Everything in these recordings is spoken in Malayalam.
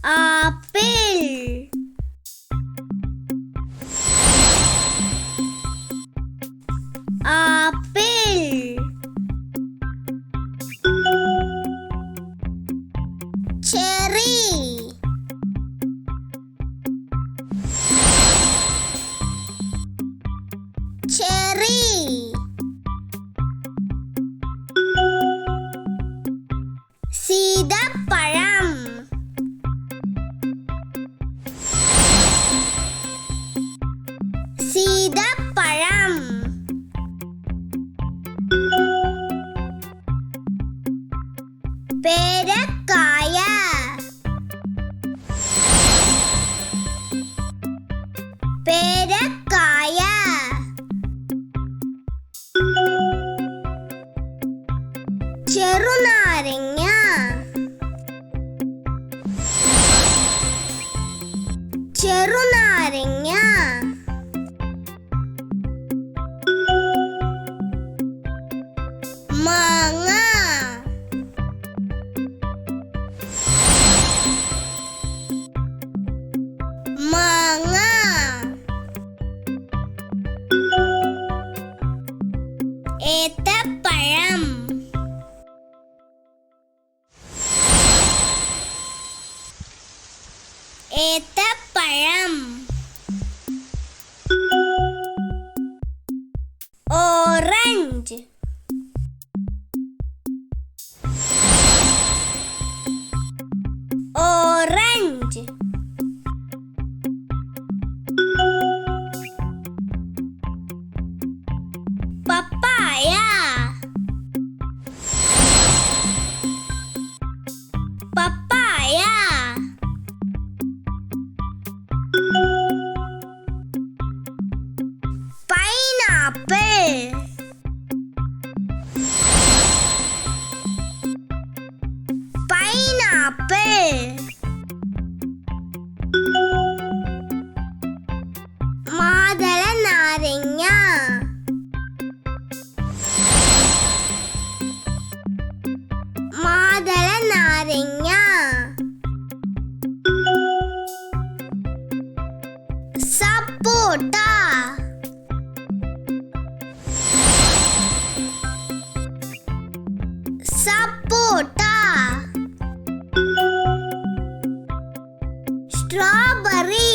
Apple. Apple. Cherry. Cherry. സീതപ്പഴം. സീതപ്പഴം. പേരക്കായ. പേരക്കായ. ചെറുനാരങ്ങ. ചെറുനാരങ്ങ. മാങ്ങ. മാങ്ങ. ഏത്തപ്പഴം. ഏത്തപ്പഴം. ഓറഞ്ച്. ഓറഞ്ച്. പപ്പായ. പപ്പായ. പൈനാപ്പിൾ. പൈനാപ്പിൾ. മാതള നാരങ്ങ. മാതള നാരങ്ങ. സപ്പോട്ട. സപ്പോട്ട. സ്ട്രോബെറി.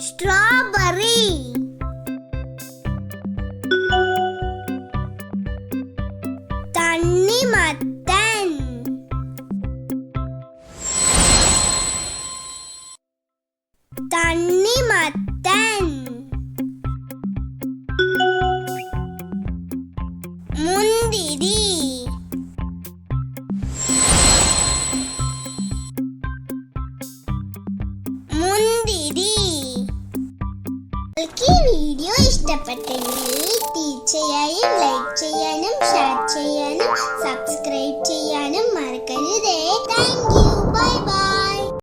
സ്ട്രോബെറി. തണ്ണിമത്തൻ. തണ്ണിമത്തൻ. മുന്തിരി. മുന്തിരി. നിങ്ങൾക്ക് ഈ വീഡിയോ ഇഷ്ടപ്പെട്ടെങ്കിൽ തീർച്ചയായും ലൈക്ക് ചെയ്യാനും ഷെയർ ചെയ്യാനും സബ്സ്ക്രൈബ് ചെയ്യാനും മറക്കരുതേ. Thank you.